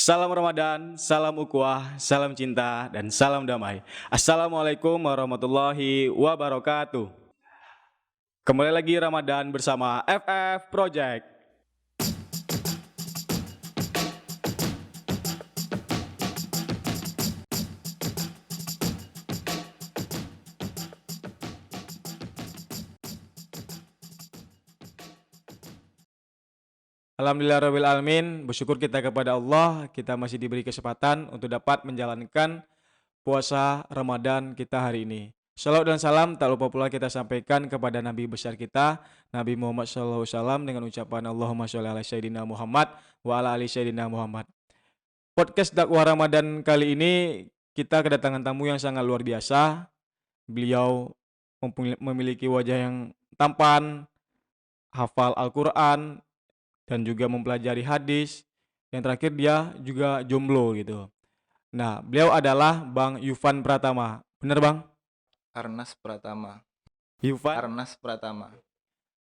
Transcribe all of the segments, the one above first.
Salam Ramadan, salam ukhuwah, salam cinta, dan salam damai. Assalamualaikum warahmatullahi wabarakatuh. Kembali lagi Ramadan bersama FF Project. Alhamdulillahirabbil alamin, bersyukur kita kepada Allah, kita masih diberi kesempatan untuk dapat menjalankan puasa Ramadan kita hari ini. Salawat dan salam tak lupa pula kita sampaikan kepada Nabi besar kita, Nabi Muhammad SAW dengan ucapan Allahumma sholli ala Sayyidina Muhammad wa ala ali Sayyidina Muhammad. Podcast dakwah Ramadan kali ini kita kedatangan tamu yang sangat luar biasa. Beliau memiliki wajah yang tampan, hafal Al-Quran, dan juga mempelajari hadis. Yang terakhir dia juga jomblo gitu. Nah, beliau adalah Bang Yufan Pratama. Bener Bang? Arnas Pratama. Yufan? Arnas Pratama.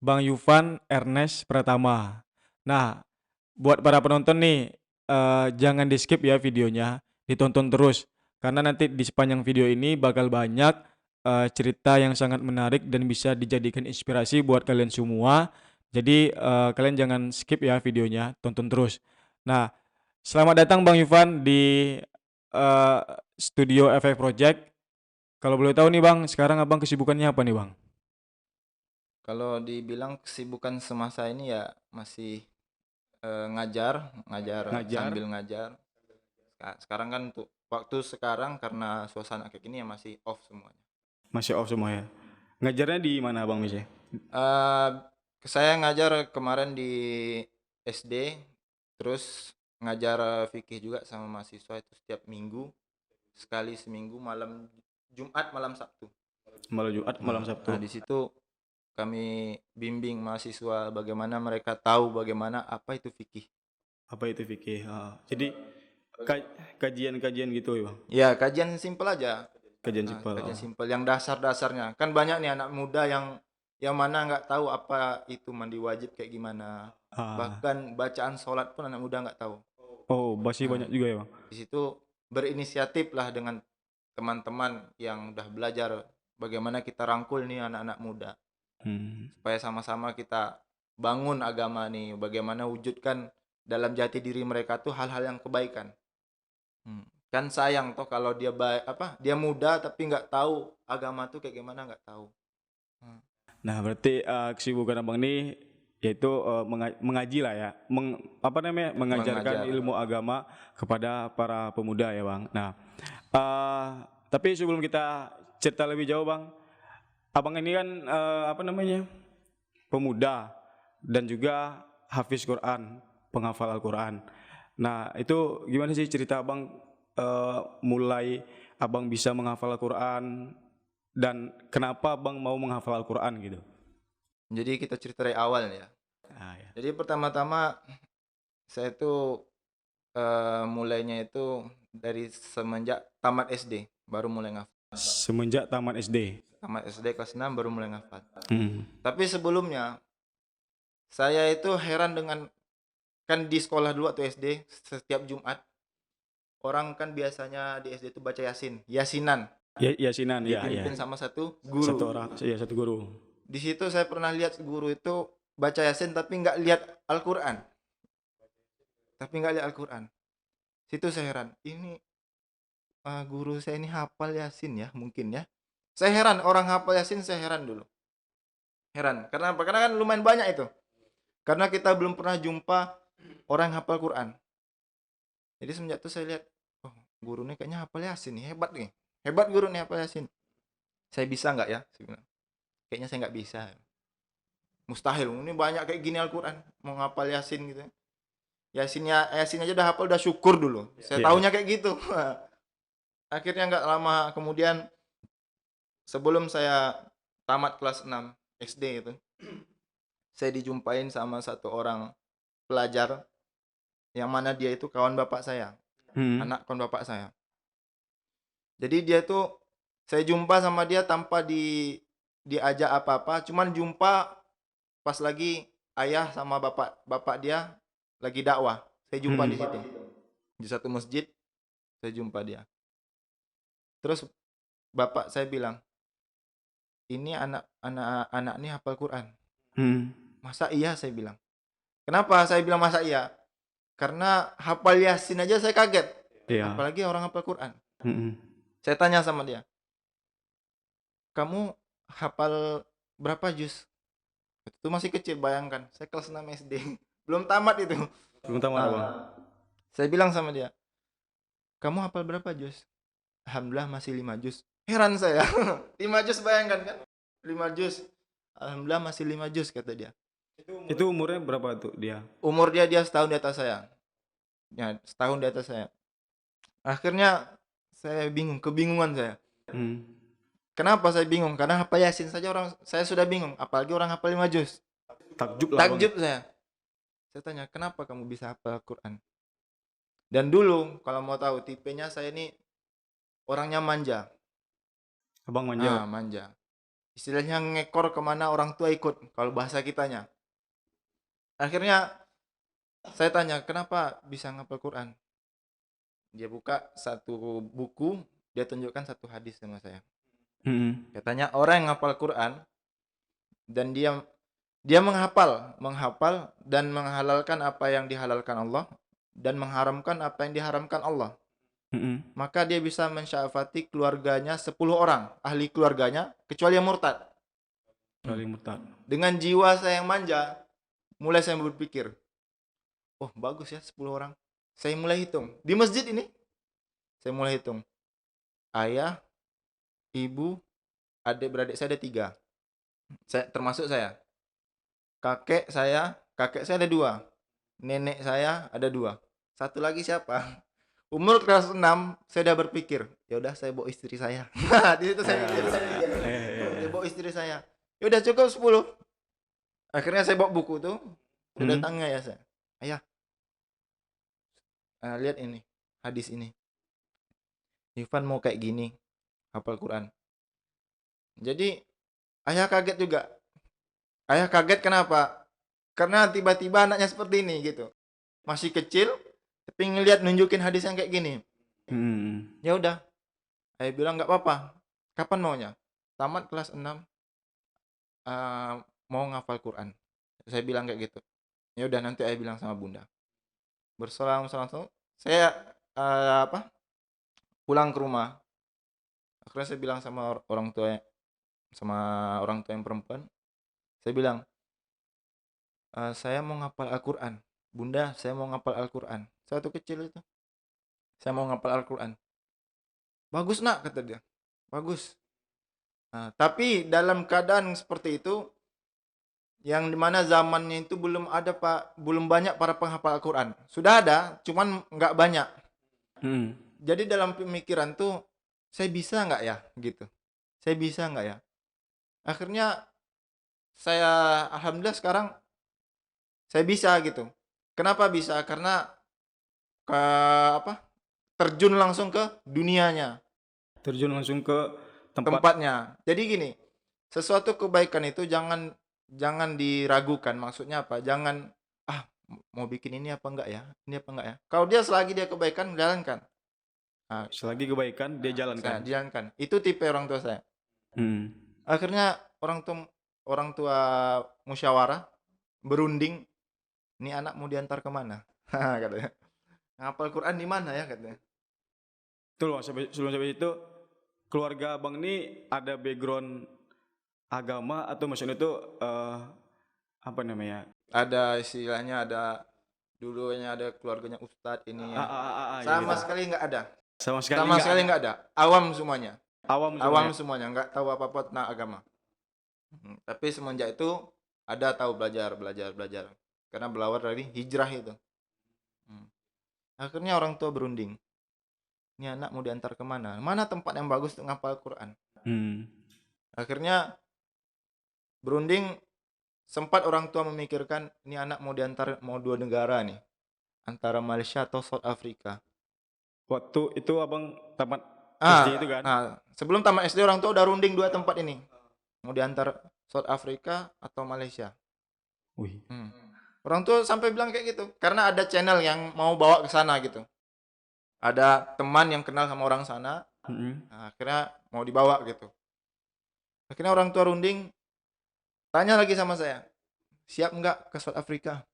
Bang Yufan Ernest Pratama. Nah, buat para penonton nih, jangan di skip ya videonya, ditonton terus. Karena nanti di sepanjang video ini bakal banyak cerita yang sangat menarik dan bisa dijadikan inspirasi buat kalian semua. Jadi kalian jangan skip ya videonya, tonton terus. Nah, selamat datang Bang Yufan di eh, studio FF Project. Kalau boleh tahu nih Bang, sekarang Abang kesibukannya apa nih Bang? Kalau dibilang kesibukan semasa ini ya masih ngajar Ngajar? sambil ngajar. Sekarang kan untuk waktu sekarang karena suasana kayak gini ya masih off semuanya. Masih off semua ya? Ngajarnya di mana Bang Misya? Eh saya ngajar kemarin di SD, terus ngajar fikih juga sama mahasiswa itu setiap minggu, sekali seminggu malam Jumat malam Sabtu. Malam Jumat, malam Sabtu. Nah di situ kami bimbing mahasiswa bagaimana mereka tahu bagaimana apa itu fikih. Apa itu fikih? Jadi kajian-kajian gitu ya Bang? Ya, kajian simpel aja. Kajian Nah, simpel. kajian simpel yang dasar-dasarnya. Kan banyak nih anak muda yang mana nggak tahu apa itu mandi wajib kayak gimana. Ah. Bahkan bacaan sholat pun anak muda nggak tahu. Oh, masih Nah, banyak juga ya Bang? di situ berinisiatif lah dengan teman-teman yang udah belajar bagaimana kita rangkul nih anak-anak muda. Hmm. Supaya sama-sama kita bangun agama nih, bagaimana wujudkan dalam jati diri mereka tuh hal-hal yang kebaikan. Kan sayang toh kalau dia dia muda tapi nggak tahu agama tuh kayak gimana, nggak tahu. Hmm. Nah, berarti kesibukan Abang ini yaitu mengaji lah ya. Apa namanya? Mengajarkan Mengajar. ilmu agama kepada para pemuda ya Bang. Nah, tapi sebelum kita cerita lebih jauh Bang, Abang ini kan apa namanya? Pemuda dan juga hafiz Quran, penghafal Al-Quran. Nah, itu gimana sih cerita Abang mulai Abang bisa menghafal Al-Quran dan kenapa Abang mau menghafal Al-Quran gitu? Jadi kita cerita dari awal ya. Ya. Jadi pertama-tama saya tuh mulainya itu dari semenjak tamat SD baru mulai ngafal. Semenjak tamat SD. Tamat SD kelas 6 baru mulai ngafal. Hmm. Tapi sebelumnya saya itu heran dengan, kan di sekolah dulu atau SD setiap Jumat orang kan biasanya di SD itu baca Yasinan. Ya, Yasinan ya, ya. Dipimpin sama satu guru. Satu orang, ya satu guru. Di situ saya pernah lihat guru itu baca Yasin tapi nggak lihat Al-Quran. Situ saya heran. Ini guru saya ini hafal Yasin ya mungkin ya. Saya heran orang hafal Yasin, saya heran dulu. Heran. Karena apa? Karena kan lumayan banyak itu. Karena kita belum pernah jumpa orang yang hafal Quran. Jadi semenjak itu saya lihat, oh guru ini kayaknya hafal Yasin nih, hebat nih. Hebat guru nih hafal Yasin. Saya bisa nggak ya? Kayaknya saya nggak bisa. Mustahil, ini banyak kayak gini Al-Quran. Mau ngapal Yasin gitu. Yasin aja udah hafal, udah syukur dulu. Saya tahunya kayak gitu. Akhirnya nggak lama kemudian, sebelum saya tamat kelas 6 SD itu, saya dijumpain sama satu orang pelajar yang mana dia itu kawan bapak saya. Anak kawan bapak saya. Jadi dia tuh, saya jumpa sama dia tanpa diajak apa-apa, cuman jumpa pas lagi ayah sama bapak dia lagi dakwah. Saya jumpa di situ. Di satu masjid saya jumpa dia. Terus bapak saya bilang, "Ini anak ini hafal Quran." Hmm. "Masa iya?" saya bilang. Kenapa saya bilang masa iya? Karena hafal Yasin aja saya kaget, Iya. apalagi orang hafal Quran. Mm-mm. Saya tanya sama dia, "Kamu hafal berapa juz?" Itu masih kecil, bayangkan. Saya kelas 6 SD. Belum tamat itu. Belum tamat abang. Saya bilang sama dia, "Kamu hafal berapa juz?" "Alhamdulillah masih 5 juz." Heran saya. 5 juz, bayangkan kan? 5 juz. "Alhamdulillah masih 5 juz," kata dia. Itu umurnya berapa tuh dia? Umur dia setahun di atas saya. Ya, setahun di atas saya. Akhirnya saya bingung, kebingungan saya. Hmm. Kenapa saya bingung? Karena hafal Yasin saja saya sudah bingung, apalagi orang hafal 5 juz. Takjub lah bang. Takjub saya. Saya tanya, "Kenapa kamu bisa hafal Quran?" Dan dulu kalau mau tahu tipenya saya ini orangnya manja. Abang manja. Manja. Istilahnya ngekor kemana orang tua ikut, kalau bahasa kitanya. Akhirnya saya tanya, "Kenapa bisa ngapal Quran?" Dia buka satu buku, dia tunjukkan satu hadis sama saya. Mm-mm. Katanya orang yang ngapal Quran dan dia menghafal dan menghalalkan apa yang dihalalkan Allah dan mengharamkan apa yang diharamkan Allah. Mm-mm. Maka dia bisa mensyafaati keluarganya 10 orang, ahli keluarganya, kecuali yang murtad. Saling murtad. Dengan jiwa saya yang manja, mulai saya berpikir, oh bagus ya 10 orang. Saya mulai hitung. Di masjid ini, saya mulai hitung. Ayah, ibu, adik-beradik saya ada 3. Termasuk saya. Kakek saya ada 2. Nenek saya ada 2. Satu lagi siapa? Umur kelas 6, saya udah berpikir, ya udah saya bawa istri saya. Di situ saya mikir. Saya bawa istri saya. Ya udah cukup 10. Akhirnya saya bawa buku tuh. Saya datang ya saya. "Ayah, lihat ini, hadis ini. Ivan mau kayak gini, hafal Quran." Jadi ayah kaget juga. Ayah kaget kenapa? Karena tiba-tiba anaknya seperti ini gitu. Masih kecil, tapi ngelihat nunjukin hadis yang kayak gini. Mm-mm. Ya udah, ayah bilang nggak apa-apa. Kapan maunya? Tamat kelas 6, mau ngafal Quran. Saya bilang kayak gitu. Ya udah, nanti ayah bilang sama bunda. Berselang-selang saya pulang ke rumah. Akhirnya saya bilang sama orang tua yang perempuan. Saya bilang, "Saya mau ngapal Al-Quran. Bunda, saya mau ngapal Al-Quran." Satu kecil itu. "Saya mau ngapal Al-Quran." "Bagus nak," kata dia. "Bagus." Tapi dalam keadaan seperti itu, yang dimana zamannya itu belum banyak para penghafal Al-Quran. Sudah ada, cuman nggak banyak. Mm. Jadi dalam pemikiran tuh, saya bisa nggak ya gitu. Saya bisa nggak ya. Akhirnya alhamdulillah sekarang saya bisa gitu. Kenapa bisa? Karena ke terjun langsung ke dunianya, Terjun langsung ke tempat. tempatnya. Jadi gini, sesuatu kebaikan itu jangan diragukan. Maksudnya apa? Jangan mau bikin ini apa enggak ya? Ini apa enggak ya? Kalau dia selagi dia kebaikan, jalankan. Selagi kebaikan dia Saya jalankan. jalankan. Itu tipe orang tua saya. Mm. Akhirnya orang tua musyawarah, berunding, ini anak mau diantar kemana? Katanya. Ngapal Quran di mana ya katanya? Betul bang. Sebelum sampai itu, keluarga abang ini ada background agama atau maksudnya itu apa namanya? Ada istilahnya, dulunya ada keluarganya ustadz ini ya. Ya Sama gitu. sekali nggak ada. Sama sekali Sama sekali ada. nggak ada. Awam semuanya. Awam Awam semuanya. semuanya, nggak tahu apa-apa tentang agama. Tapi semenjak itu ada tahu belajar. Karena berawal dari hijrah itu. Hmm. Akhirnya orang tua berunding. Ini anak mau diantar kemana? Mana tempat yang bagus untuk ngapal Quran? Hmm. Akhirnya berunding, sempat orang tua memikirkan ini anak mau diantar mau 2 negara nih. Antara Malaysia atau South Africa. Waktu itu abang tamat SD itu kan? Sebelum tamat SD orang tua udah runding 2 tempat ini. Mau diantar South Africa atau Malaysia. Wih. Orang tua sampai bilang kayak gitu. Karena ada channel yang mau bawa ke sana gitu. Ada teman yang kenal sama orang sana, nah, akhirnya mau dibawa gitu. Akhirnya orang tua runding tanya lagi sama saya, siap nggak ke South Africa?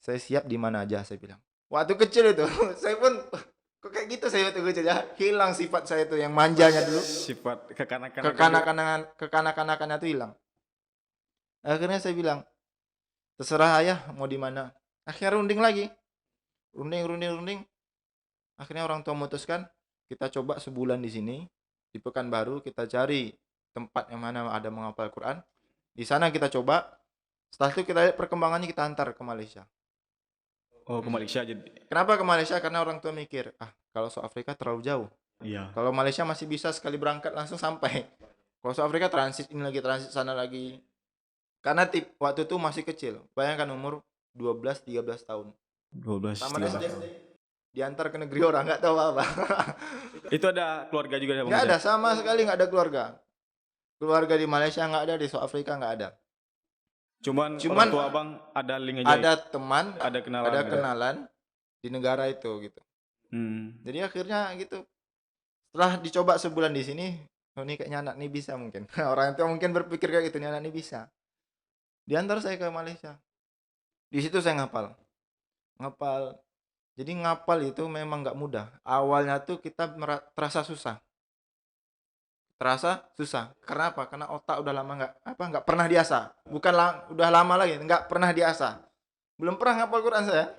Saya siap di mana aja, saya bilang. Waktu kecil itu, saya pun kok kayak gitu saya waktu kecil ya. Hilang sifat saya itu yang manjanya dulu, Sifat kekanak-kanakan itu. kekanak-kanakannya itu hilang. Akhirnya saya bilang, terserah ayah mau di mana. Akhirnya runding lagi, runding. Akhirnya orang tua memutuskan kita coba sebulan di sini di Pekanbaru, kita cari tempat yang mana ada menghafal Quran. Di sana kita coba. Setelah itu kita lihat perkembangannya, kita antar ke Malaysia. Oh, ke Malaysia jadi. Kenapa ke Malaysia? Karena orang tua mikir, kalau South Afrika terlalu jauh. Iya. Kalau Malaysia masih bisa sekali berangkat langsung sampai. Kalau South Afrika transit ini lagi, transit sana lagi. Karena waktu itu masih kecil. Bayangkan umur 12-13 tahun. 12 Tamat 13 SD, tahun. diantar ke negeri orang, nggak tahu apa. Itu ada keluarga juga ya, Bang? Nggak ada, sama sekali nggak ada keluarga. Keluarga di Malaysia nggak ada, di South Afrika nggak ada. Cuman orang tua Abang ada link aja. Ada teman, ada kenalan. ada gitu. kenalan di negara itu gitu. Jadi akhirnya gitu. Setelah dicoba sebulan di sini, oh ini kayaknya anak ini bisa mungkin. Orang itu mungkin berpikir kayak gitu, nih anak ini bisa. Diantar saya ke Malaysia. Di situ saya ngapal. Jadi ngapal itu memang nggak mudah. Awalnya tuh kita terasa susah. Karena apa? Karena otak udah lama nggak pernah diasah. Udah lama lagi nggak pernah diasah. Belum pernah ngapal Quran saya.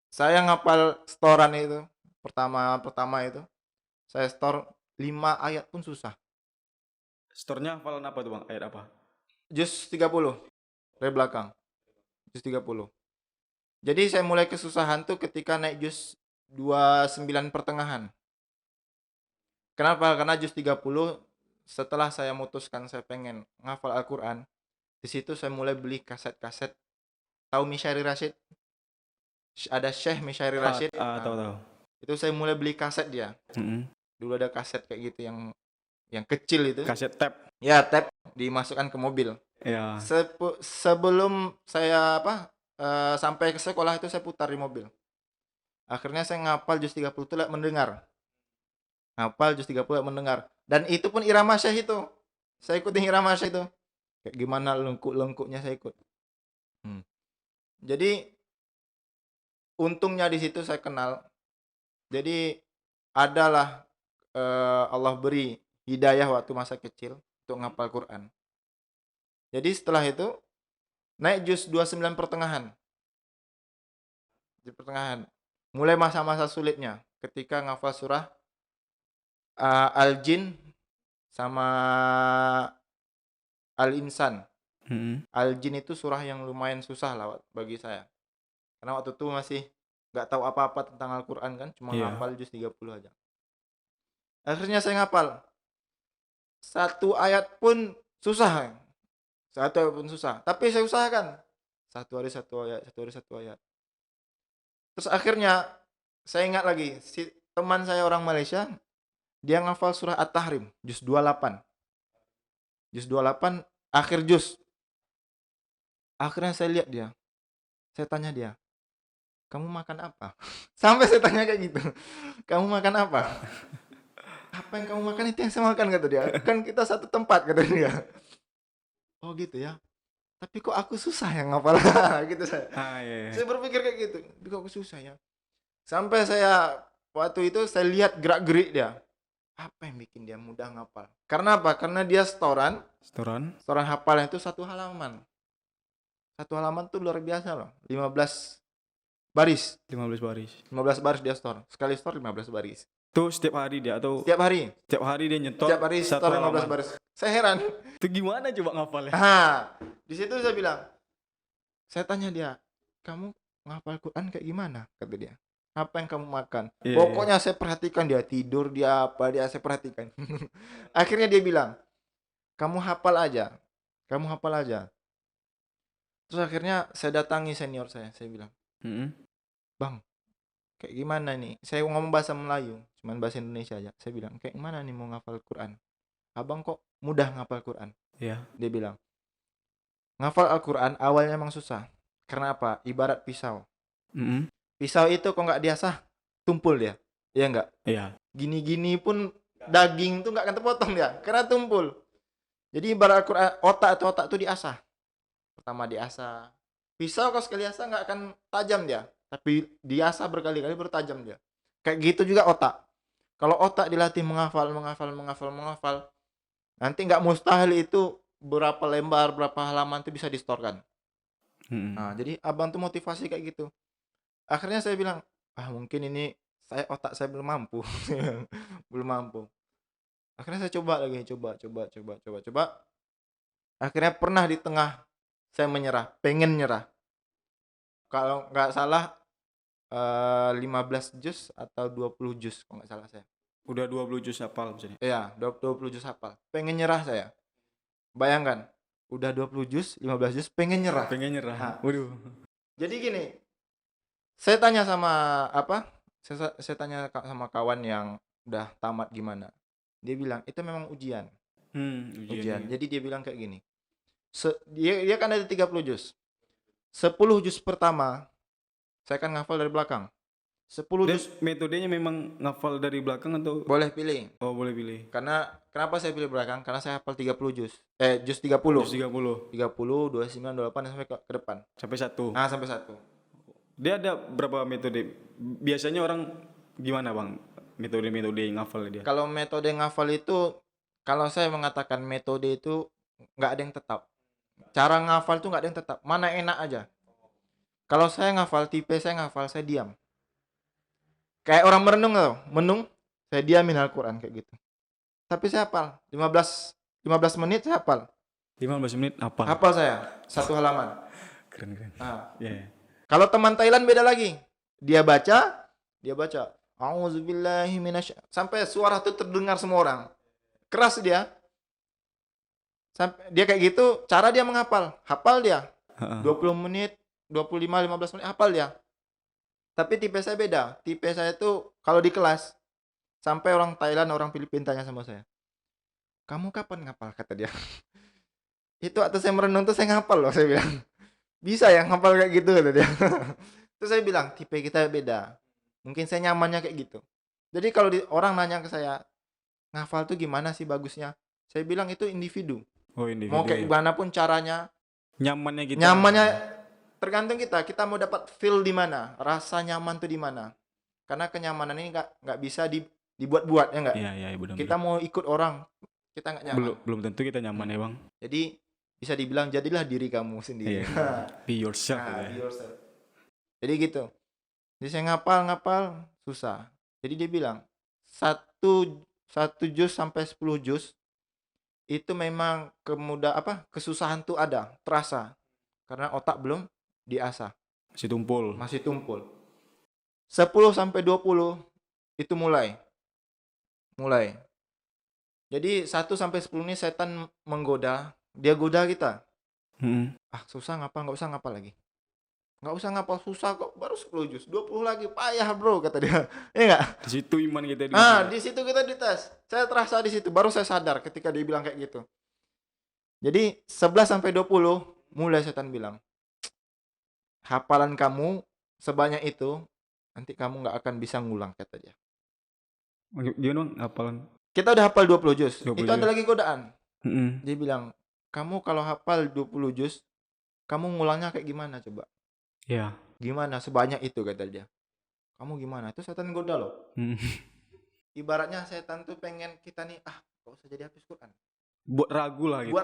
Saya ngapal setoran itu pertama itu. Saya store 5 ayat pun susah. Storenya hafalan apa tuh, Bang? Ayat apa? Juz 30 dari belakang. Juz 30. Jadi saya mulai kesusahan tuh ketika naik juz 29 pertengahan. Kenapa? Karena juz 30 setelah saya memutuskan saya pengen ngafal Al-Quran, di situ saya mulai beli kaset-kaset. Tahu Mishairi Rashid? Ada Syekh Mishairi Rashid. Tahu. Itu saya mulai beli kaset dia. Dulu ada kaset kayak gitu yang kecil itu. Kaset tape. Ya, tape dimasukkan ke mobil. Ya. Sebelum saya sampai ke sekolah itu saya putar di mobil. Akhirnya saya ngapal juz 30 itu mendengar. Ngapal juz 30 mendengar. Dan itu pun irama Syekh itu. Saya ikutin irama Syekh itu. Kayak gimana lengkuk-lengkuknya saya ikut. Jadi untungnya di situ saya kenal. Jadi adalah Allah beri hidayah waktu masa kecil untuk ngapal Quran. Jadi setelah itu naik juz 29 pertengahan. Di pertengahan. Mulai masa-masa sulitnya ketika ngafal surah Al-Jin sama Al-Insan. Al-Jin itu surah yang lumayan susah lah bagi saya. Karena waktu itu masih nggak tahu apa-apa tentang Al-Quran kan, cuma ngapal juz 30 aja. Akhirnya saya ngapal. Satu ayat pun susah. Tapi saya usahakan. Satu hari satu ayat. Terus akhirnya saya ingat lagi, si teman saya orang Malaysia, dia ngafal surah At-Tahrim, juz 28. Juz 28, akhir juz. Akhirnya saya lihat dia. Saya tanya dia, kamu makan apa? Sampai saya tanya kayak gitu. Kamu makan apa? Apa yang kamu makan itu yang saya makan, kata dia. Kan kita satu tempat, kata dia. Oh gitu ya. Tapi kok aku susah yang ngapal. Gitu saya. Iya. Saya berpikir kayak gitu. Tapi kok aku susah ya. Sampai saya waktu itu saya lihat gerak-gerik dia. Apa yang bikin dia mudah ngapal? Karena apa? Karena dia setoran hafalnya itu satu halaman. Satu halaman tuh luar biasa loh. 15 baris. 15 baris. 15 baris dia store. Sekali store 15 baris. Itu setiap hari dia atau? Setiap hari. Setiap hari dia nyetor. Setiap hari store 15 baris. Saya heran. Itu gimana coba ngafalnya? Di situ saya bilang. Saya tanya dia, kamu ngapal Quran kayak gimana? Kata dia. Apa yang kamu makan? Pokoknya saya perhatikan dia tidur, dia apa, saya perhatikan. Akhirnya dia bilang, kamu hafal aja. Terus akhirnya saya datangi senior saya bilang, Bang, kayak gimana nih? Saya ngomong bahasa Melayu, cuman bahasa Indonesia aja. Saya bilang, kayak gimana nih mau ngafal Quran? Abang kok mudah ngafal Quran? Iya. Dia bilang, ngafal Al-Quran awalnya emang susah. Karena apa? Ibarat pisau. Pisau itu kok nggak diasah, tumpul dia. Iya enggak? Iya. Gini-gini pun daging tuh nggak akan terpotong dia, karena tumpul. Jadi ibarat Al-Quran, otak tuh diasah. Pertama diasah. Pisau kalau sekali asah nggak akan tajam dia, tapi diasah berkali-kali baru tajam dia. Kayak gitu juga otak. Kalau otak dilatih menghafal, nanti nggak mustahil itu berapa lembar, berapa halaman itu bisa distorkan. Nah, jadi abang tuh motivasi kayak gitu. Akhirnya saya bilang, mungkin ini otak saya belum mampu, belum mampu. Akhirnya saya coba lagi, coba. Akhirnya pernah di tengah saya menyerah, pengen nyerah. Kalau nggak salah 15 juz atau 20 juz kalau nggak salah saya. Udah 20 juz hafal misalnya. Iya, 20 juz hafal. Pengen nyerah saya. Bayangkan, udah 20 juz, 15 juz pengen nyerah. Pengen nyerah. Nah, Waduh. jadi gini, saya tanya sama saya tanya sama kawan yang udah tamat gimana. Dia bilang, itu memang ujian. Ujian. Ujian. Jadi dia bilang kayak gini. Dia kan ada 30 juz. 10 juz pertama saya kan ngafal dari belakang. 10 juz Metodenya memang ngafal dari belakang atau boleh pilih. oh boleh pilih. Karena kenapa saya pilih belakang? Karena saya hafal 30 juz. Juz 30. Juz 30. 30, 29, 28 sampai ke depan. Sampai 1. Nah, sampai 1. Dia ada berapa metode? Biasanya orang gimana, Bang? Metode ngafal dia. Kalau metode ngafal itu, kalau saya mengatakan metode itu nggak ada yang tetap. Cara ngafal tuh nggak ada yang tetap. Mana enak aja. Kalau saya ngafal, saya diam. Kayak orang merenung tau. Menung, saya diamin Al-Quran kayak gitu. Tapi saya hafal. 15 menit saya hafal. 15 menit hafal. Hafal saya. Satu halaman. Keren. Nah, Yeah. kalau teman Thailand beda lagi. Dia baca. A'udzubillahi sampai suara itu terdengar semua orang. Keras dia. Sampai dia kayak gitu, cara dia menghafal. Hafal dia. 20 menit, 25, 15 menit hafal dia. Tapi tipe saya beda. Tipe saya itu kalau di kelas sampai orang Thailand, orang Filipina tanya sama saya. Kamu kapan ngapal, kata dia. Itu waktu saya merenung tuh saya ngapal loh, saya bilang. Bisa ya ngapal kayak gitu, kata dia. Terus saya bilang, tipe kita beda. Mungkin saya nyamannya kayak gitu. Jadi kalau orang nanya ke saya, ngafal tuh gimana sih bagusnya? Saya bilang itu individu. Oh, individu. Mau kayak gimana pun caranya. Nyamannya kita. Nyamannya tergantung kita. Kita mau dapat feel di mana, rasa nyaman tuh di mana. Karena kenyamanan ini nggak bisa dibuat-buat, ya nggak? Iya, benar. Kita mau ikut orang, kita nggak nyaman. Belum tentu kita nyaman ya, Bang. Jadi bisa dibilang jadilah diri kamu sendiri. Iya. Be yourself. Be yourself. Jadi gitu. Jadi saya ngapal susah. Jadi dia bilang satu juz sampai 10 juz itu memang kesusahan tuh ada, terasa. Karena otak belum diasah. Masih tumpul. 10 sampai 20 itu mulai. Jadi 1 sampai 10 ini setan menggoda, dia goda kita. Susah ngapal, enggak usah ngapal lagi. Enggak usah ngapal, susah kok, baru 10 juz, 20 lagi payah, Bro, kata dia. Iya enggak? Di situ iman kita di situ kita dites. Saya terasa di situ, baru saya sadar ketika dia bilang kayak gitu. Jadi 11 sampai 20 mulai setan bilang, hafalan kamu sebanyak itu nanti kamu nggak akan bisa ngulang, kata dia. Gimana, Bang, hafalan? Kita udah hafal 20 juz. 20 itu ada juz. lagi godaan. Dia bilang, kamu kalau hafal 20 juz, kamu ngulangnya kayak gimana coba? Iya. Gimana sebanyak itu, kata dia. Kamu gimana? Itu setan goda loh. Ibaratnya setan tuh pengen kita nih, gak usah jadi hafiz Quran. Buat ragu lah gitu.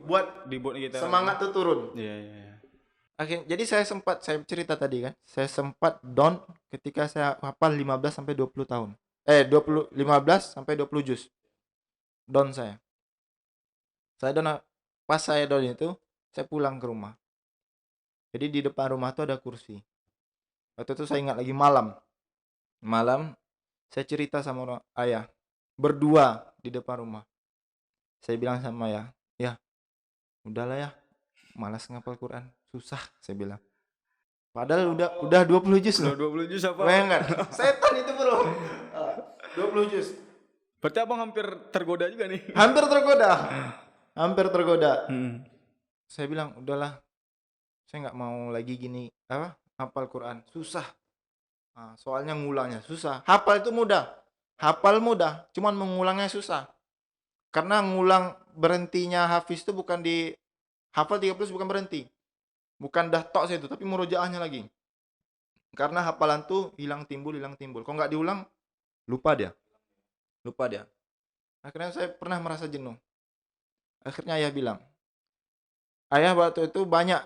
Buat kita semangat tuh turun. Iya. Jadi saya cerita tadi kan, saya sempat down ketika saya hafal 15 sampai 20 tahun. 15 sampai 20 juz. Down saya. Pas saya down itu, saya pulang ke rumah. Jadi di depan rumah tuh ada kursi. Waktu itu saya ingat lagi malam, saya cerita sama ayah, berdua di depan rumah. Saya bilang sama ayah, ya udahlah ya, malas ngapal Quran, susah, saya bilang. Padahal udah 20 juz loh. 20 juz apa? Bayangkan, setan itu, Bro. 20 juz. Berarti Abang hampir tergoda juga nih. Hampir tergoda. Saya bilang, udahlah, saya nggak mau lagi gini hafal Quran, susah. Soalnya ngulangnya susah. Hafal itu mudah. Hafal mudah, cuman mengulangnya susah. Karena ngulang berhentinya Hafiz itu bukan di hafal 30 bukan berhenti. Bukan dah tok itu, tapi murojaahnya lagi. Karena hafalan tuh hilang timbul, hilang timbul. Kalau nggak diulang, lupa dia. Lupa dia. Akhirnya saya pernah merasa jenuh. Akhirnya ayah bilang, ayah waktu itu banyak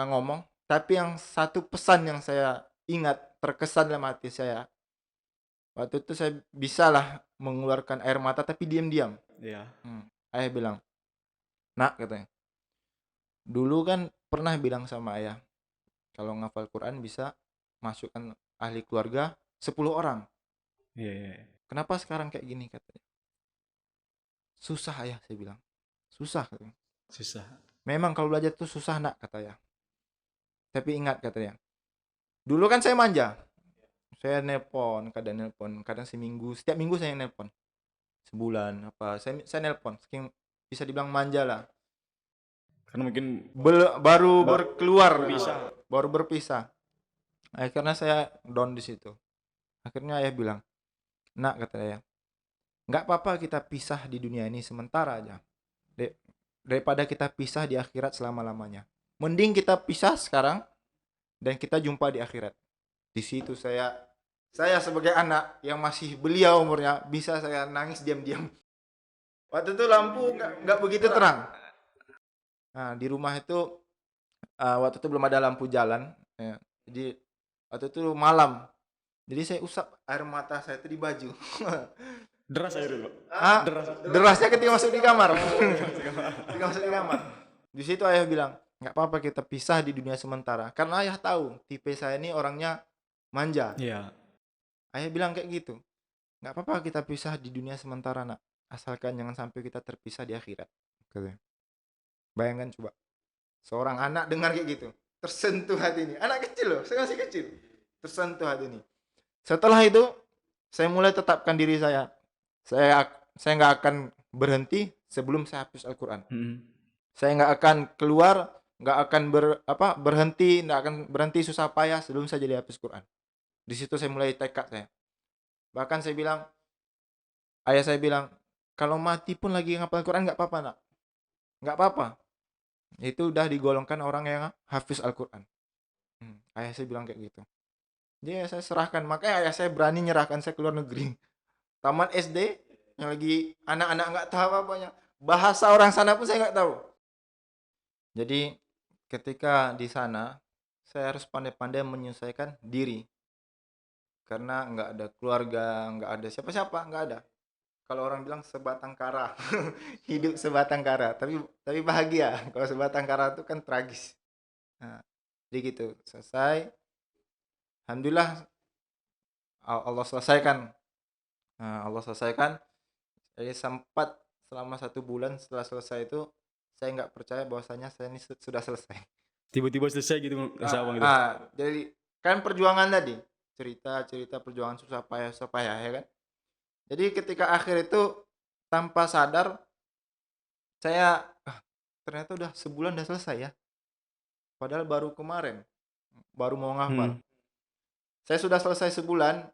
ngomong, tapi yang satu pesan yang saya ingat, terkesan dalam hati saya, waktu itu saya bisalah mengeluarkan air mata tapi diam-diam. Iya. Ayah bilang, nak katanya, dulu kan pernah bilang sama ayah, kalau ngafal Quran bisa masukkan ahli keluarga 10 orang. Iya, iya, iya. Kenapa sekarang kayak gini katanya? Susah ayah, saya bilang. Susah katanya. Susah. Memang kalau belajar tuh susah nak katanya. Tapi ingat katanya. Dulu kan saya manja. Saya kadang kadang seminggu, setiap minggu saya nelpon. Sebulan apa, saya nelpon. Saking bisa dibilang manja lah. Karena mungkin Baru berkeluar, berpisah. baru berpisah. Akhirnya saya down di situ. Akhirnya ayah bilang, nak kata ayah, nggak apa-apa kita pisah di dunia ini sementara aja. Daripada kita pisah di akhirat selama-lamanya. Mending kita pisah sekarang dan kita jumpa di akhirat. Di situ saya sebagai anak yang masih belia umurnya bisa saya nangis diam-diam. Waktu itu lampu nggak begitu terang. Nah, di rumah itu waktu itu belum ada lampu jalan. Ya. Jadi waktu itu malam. Jadi saya usap air mata saya itu di baju. Deras air itu, Pak. Derasnya ketika masuk di kamar. Ketika masuk di kamar. Di situ ayah bilang, nggak apa-apa kita pisah di dunia sementara. Karena ayah tahu tipe saya ini orangnya manja. Iya. Ayah bilang kayak gitu. Nggak apa-apa kita pisah di dunia sementara nak. Asalkan jangan sampai kita terpisah di akhirat. Katanya. Bayangkan coba. Seorang anak dengar kayak gitu. Tersentuh hati ini. Anak kecil loh. Saya masih kecil. Tersentuh hati ini. Setelah itu, saya mulai tetapkan diri saya. Saya nggak akan berhenti sebelum saya hafis Al-Quran. Saya nggak akan keluar, nggak akan berhenti, nggak akan berhenti susah payah sebelum saya jadi hafiz Quran. Di situ saya mulai tekad saya. Bahkan ayah saya bilang, kalau mati pun lagi ngapal Quran nggak apa-apa nak, nggak apa-apa. Itu udah digolongkan orang yang hafiz Al-Quran. Ayah saya bilang kayak gitu. Jadi saya serahkan, makanya ayah saya berani nyerahkan saya ke luar negeri. Taman SD yang lagi anak-anak nggak tahu apa-apanya. Bahasa orang sana pun saya nggak tahu. Jadi ketika di sana saya harus pandai-pandai menyesuaikan diri. Karena nggak ada keluarga, nggak ada siapa-siapa, nggak ada. Kalau orang bilang sebatang kara, hidup sebatang kara, tapi bahagia. Kalau sebatang kara itu kan tragis. Nah, jadi gitu, selesai. Alhamdulillah Allah selesaikan. Nah, Allah selesaikan. Jadi sempat selama 1 bulan setelah selesai itu saya nggak percaya bahwasanya saya ini sudah selesai. Tiba-tiba selesai gitu Mas Abang itu. Jadi kan perjuangan tadi, cerita perjuangan susah payah ya kan. Jadi ketika akhir itu tanpa sadar saya ternyata udah sebulan udah selesai ya. Padahal baru kemarin baru mau ngafal. Saya sudah selesai sebulan,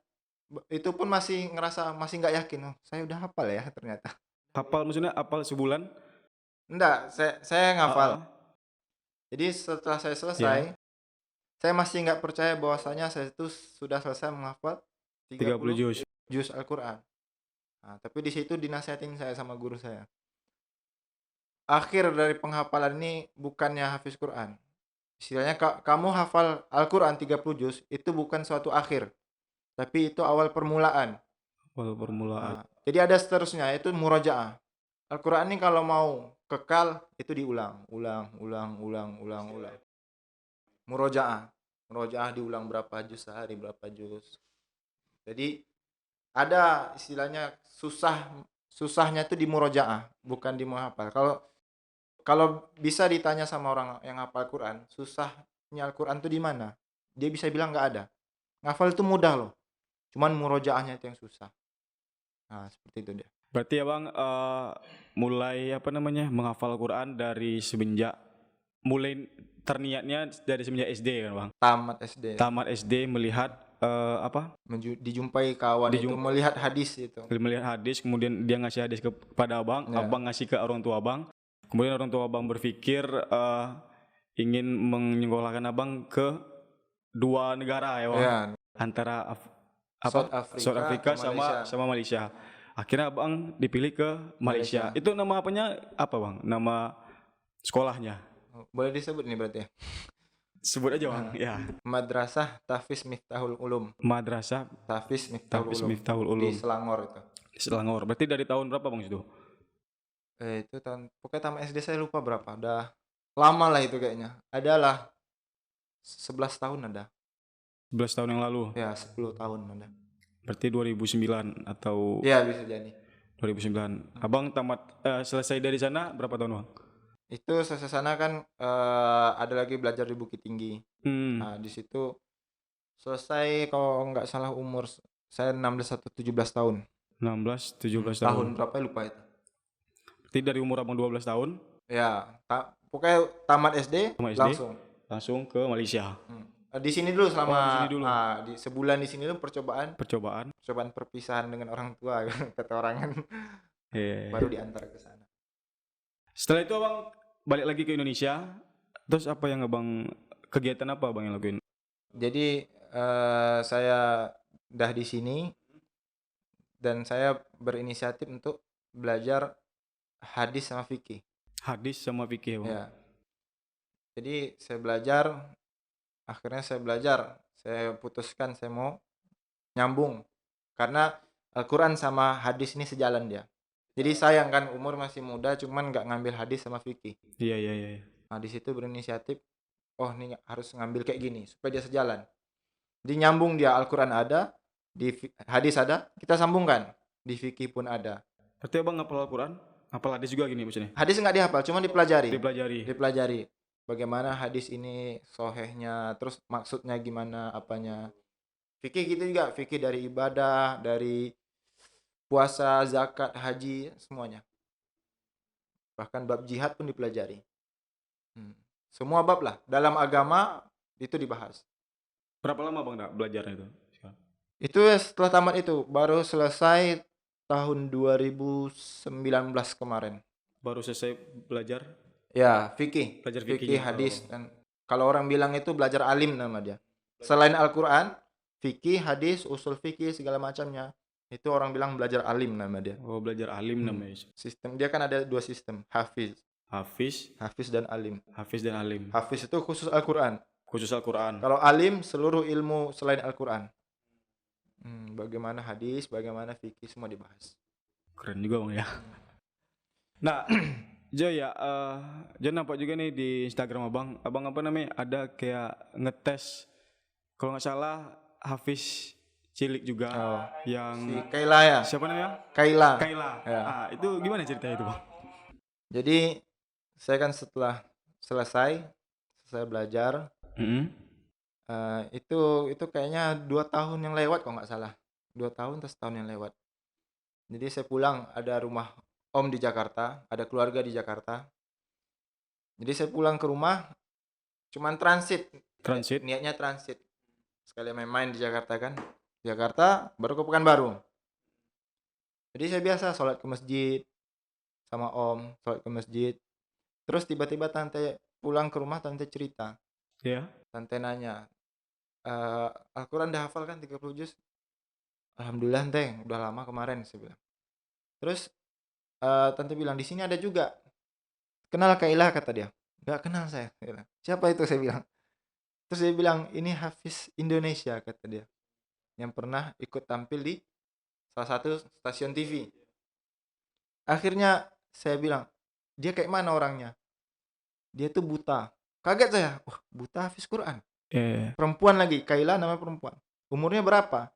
itu pun masih ngerasa masih nggak yakin. Saya udah hafal ya ternyata. Hafal maksudnya hafal sebulan? Enggak, saya ngafal. Jadi setelah saya selesai, saya masih nggak percaya bahwasanya saya itu sudah selesai menghafal 30 juz Al-Quran. Nah, tapi di situ dinasihatin saya sama guru saya. Akhir dari penghafalan ini bukannya hafiz Quran. Istilahnya kamu hafal Al-Quran 30 juz itu bukan suatu akhir, tapi itu awal permulaan. Jadi ada seterusnya, itu murojaah. Al-Quran ini kalau mau kekal itu diulang, ulang. Murojaah diulang berapa juz sehari, berapa juz. Jadi ada istilahnya susahnya itu di murojaah, bukan di menghafal. Kalau bisa ditanya sama orang yang hafal Quran, susahnya Al-Quran itu di mana? Dia bisa bilang nggak ada. Ngafal itu mudah loh. Cuman murojaahnya itu yang susah. Nah, seperti itu dia. Berarti Abang mulai menghafal Quran dari semenjak mulai terniatnya dari semenjak SD kan Bang? Tamat SD. Tamat SD melihat apa, Dijumpai kawan itu dijum melihat hadis itu. melihat hadis, kemudian dia ngasih hadis kepada Abang, Ya. Abang ngasih ke orang tua Abang, kemudian orang tua Abang berpikir, ingin menyekolahkan Abang ke 2 negara ya, Bang, Ya, antara South South Africa Afrika ke Malaysia. sama Malaysia. Akhirnya Abang dipilih ke Malaysia. Malaysia. Itu nama apanya apa, Bang? Nama sekolahnya? Boleh disebut ini berarti ya. Sebut aja, Bang. Ya. Madrasah Tahfiz Miftahul Ulum. Madrasah Tahfiz Miftahul Tahfiz Ulum. Miftahul Di Ulum Selangor itu. Selangor. Berarti dari tahun berapa, Bang, itu? Itu pokoknya tamat SD saya lupa berapa. Udah lama lah itu kayaknya. Adalah 11 tahun ada. 11 tahun yang lalu. Ya, 10 tahun ada. Berarti 2009 atau Ya, bisa jadi. 2009. Abang selesai dari sana berapa tahun, Bang? Itu selesai sana kan ada lagi belajar di Bukit Tinggi. Nah, di situ selesai kalau nggak salah umur saya 16 atau 17 tahun. 16, 17 Tahun tahun. berapa lupa itu. Berarti dari umur Abang 12 tahun Ya, pokoknya tamat SD sama SD langsung ke Malaysia. Di sini dulu selama di sini dulu. di sebulan di sini dulu percobaan Percobaan. perpisahan dengan orang tua kata orang kan. Iya. Baru diantar ke sana. Setelah itu Abang balik lagi ke Indonesia. Terus apa yang Abang, kegiatan apa Abang yang lakuin? Jadi saya dah di sini dan saya berinisiatif untuk belajar hadis sama fikih. Hadis sama fikih, Bang. Ya. Jadi akhirnya saya putuskan saya mau nyambung karena Al-Quran sama hadis ini sejalan dia. Jadi sayang kan umur masih muda cuman nggak ngambil hadis sama fikih. Iya. Nah di situ berinisiatif, oh ini harus ngambil kayak gini supaya dia sejalan. Jadi nyambung dia, Al-Quran ada, di hadis ada, kita sambungkan, di fikih pun ada. Berarti Abang ngapal Al-Quran, ngapal hadis juga gini maksudnya? Hadis nggak dihafal, cuma dipelajari. Dipelajari. Bagaimana hadis ini sohehnya, terus maksudnya gimana, apanya. Fikih gitu juga, fikih dari ibadah, dari puasa, zakat, haji, semuanya. Bahkan bab jihad pun dipelajari. Semua bab lah, dalam agama itu dibahas. Berapa lama Bang belajarnya itu? Itu setelah tamat itu, baru selesai tahun 2019 kemarin. Baru selesai belajar? Ya, fikih. Belajar Fikih, fikihnya. hadis. Dan kalau orang bilang itu belajar alim nama dia. Selain Al-Quran, fikih, hadis, usul fikih, segala macamnya. Itu orang bilang belajar alim nama dia. Oh, belajar alim namanya. Sistem dia kan ada 2 sistem, hafiz dan alim. Hafiz dan alim. Hafiz itu khusus Al-Quran. Kalau alim seluruh ilmu selain Al-Quran. Bagaimana hadis, bagaimana fikih, semua dibahas. Keren juga Bang ya. Nah, Jo ya, Jo nampak juga nih di Instagram Abang apa namanya, ada kayak ngetes, kalau nggak salah Hafiz cilik juga, yang si Kaila ya. Siapa namanya? Kaila. Ya. Itu gimana ceritanya itu Bang? Jadi saya kan setelah selesai belajar, itu kayaknya 2 tahun yang lewat kalau nggak salah, 2 tahun atau setahun yang lewat. Jadi saya pulang, ada rumah om di Jakarta, ada keluarga di Jakarta. Jadi saya pulang ke rumah, cuman transit. Niatnya transit. Sekalian main-main di Jakarta kan. Jakarta baru ke Pekanbaru. Jadi saya biasa sholat ke masjid sama om, sholat ke masjid. Terus tiba-tiba tante pulang ke rumah, tante cerita. Iya. Tante nanya, Al-Quran udah hafal kan 30 juz? Alhamdulillah teh, udah lama kemarin saya bilang. Terus tante bilang di sini ada juga. Kenal Kailah kata dia. Enggak kenal saya. Siapa itu saya bilang. Terus dia bilang ini Hafiz Indonesia kata dia. Yang pernah ikut tampil di salah satu stasiun TV. Akhirnya saya bilang, dia kayak mana orangnya? Dia tuh buta. Kaget saya. Wah, buta Hafiz Quran. Perempuan lagi, Kailah namanya perempuan. Umurnya berapa?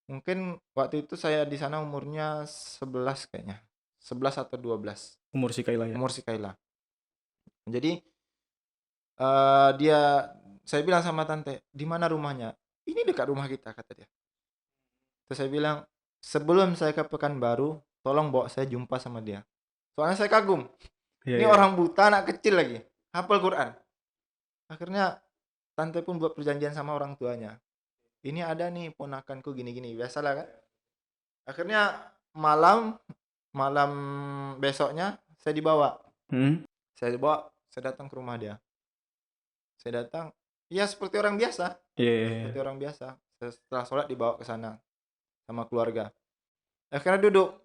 Mungkin waktu itu saya di sana umurnya 11 kayaknya. 11 atau 12. Umur si Kaila ya? Umur si Kaila. Jadi saya bilang sama tante, di mana rumahnya? Ini dekat rumah kita kata dia. Terus saya bilang, sebelum saya ke Pekanbaru, tolong bawa saya jumpa sama dia. Soalnya saya kagum. Ini orang buta, anak kecil lagi, hafal Quran. Akhirnya tante pun buat perjanjian sama orang tuanya. ini ada nih ponakanku gini-gini, biasalah kan. Akhirnya malam malam besoknya saya dibawa. Hmm? Saya datang ke rumah dia. Saya datang, ya seperti orang biasa, Iya, iya, seperti iya. orang biasa. Setelah sholat dibawa ke sana sama keluarga. Akhirnya duduk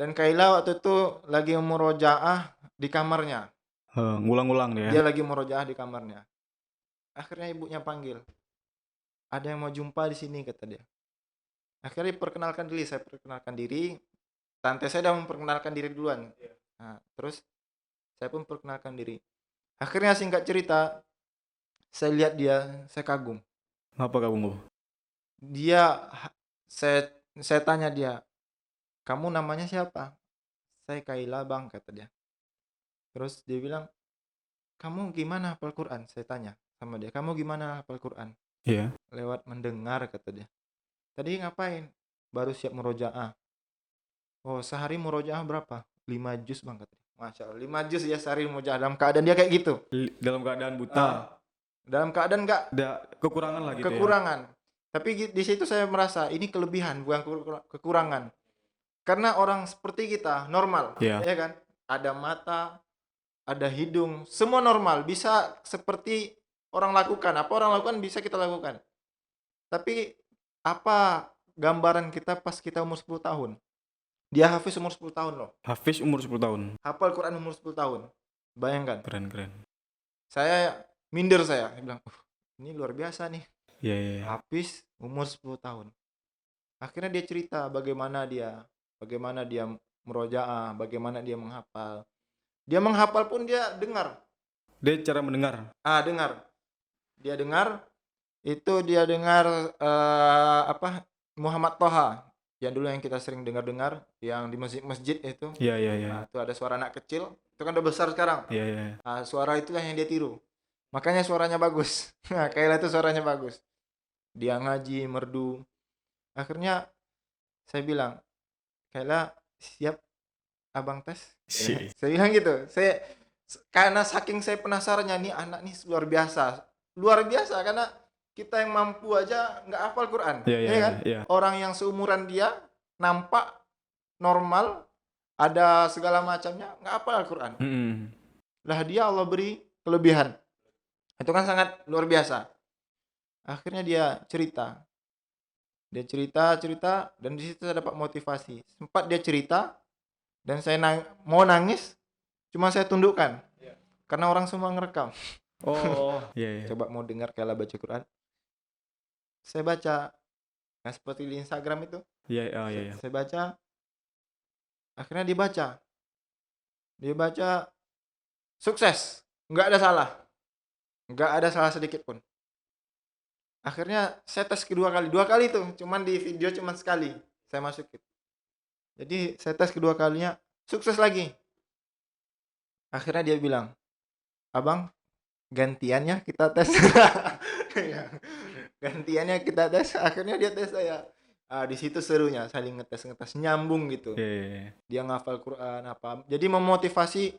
dan Kaila waktu itu lagi murojaah di kamarnya. Ngulang-ngulang dia. Dia lagi murojaah di kamarnya. Akhirnya ibunya panggil, ada yang mau jumpa di sini kata dia. Akhirnya saya perkenalkan diri. Tante saya udah memperkenalkan diri duluan. Nah, terus saya pun perkenalkan diri. Akhirnya singkat cerita, saya lihat dia, saya kagum. Apa kamu? Dia, saya tanya dia, kamu namanya siapa? Saya Kaila bang, kata dia. Terus dia bilang, kamu gimana hafal Quran? Saya tanya sama dia, kamu gimana hafal Quran? Iya. Lewat mendengar, kata dia. Tadi ngapain? Baru siap murojaah. Oh, sehari murojaah berapa? 5 juz bang, kata dia. Masya Allah, 5 juz ya sehari murojaah. Dalam keadaan dia kayak gitu. Dalam keadaan buta. Dalam keadaan nggak Ada kekurangan lah gitu ya. kekurangan. Tapi di situ saya merasa ini kelebihan, bukan kekurangan. Karena orang seperti kita normal, Iya. ya kan? Ada mata, ada hidung, semua normal, bisa seperti orang lakukan. Apa orang lakukan bisa kita lakukan. Tapi apa gambaran kita pas kita umur 10 tahun? Dia hafiz umur 10 tahun loh. Hafiz umur 10 tahun. Hafal Quran umur 10 tahun. Bayangkan. Keren, keren. Saya minder saya bilang, ini luar biasa nih. Iya, iya, iya. Hafiz umur 10 tahun. Akhirnya dia cerita bagaimana dia murojaah, bagaimana dia menghafal. Dia menghafal pun dia dengar. Dia cara mendengar. Dengar. Dia dengar, itu dia dengar Muhammad Toha. Yang dulu yang kita sering dengar-dengar, yang di masjid itu. Iya, iya, iya. Nah, itu ada suara anak kecil, itu kan udah besar sekarang. Iya, iya. Nah, suara itulah yang dia tiru. Makanya suaranya bagus. Nah, Kaila itu suaranya bagus. Dia ngaji, merdu. Akhirnya saya bilang, Kaila siap abang tes? Ya, saya bilang gitu. Karena saking saya penasarannya, nih anak nih luar biasa. Luar biasa karena kita yang mampu aja nggak hafal Quran. Iya, iya, Ya kan? iya. Orang yang seumuran dia nampak normal, ada segala macamnya, nggak hafal Al-Quran. Lah dia Allah beri kelebihan. Itu kan sangat luar biasa. Akhirnya dia cerita. Dia cerita dan di situ saya dapat motivasi. Sempat dia cerita dan saya mau nangis, cuma saya tundukkan. Karena orang semua ngerekam. Oh, iya, iya. Coba mau dengar Kaila baca Quran. Saya baca, nggak seperti di Instagram itu. Iya, oh, iya, iya. Saya baca, akhirnya dia baca sukses, nggak ada salah sedikit pun. Akhirnya saya tes dua kali tuh, cuman di video cuman sekali saya masukin. Jadi saya tes kedua kalinya sukses lagi. Akhirnya dia bilang, abang gantiannya kita tes. Gantiannya kita tes. Akhirnya dia tes saya. Di situ serunya, saling ngetes nyambung gitu. Iya. Dia ngafal Quran apa. Jadi memotivasi,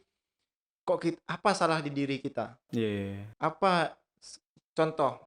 kok apa salah di diri kita? Iya. Apa contoh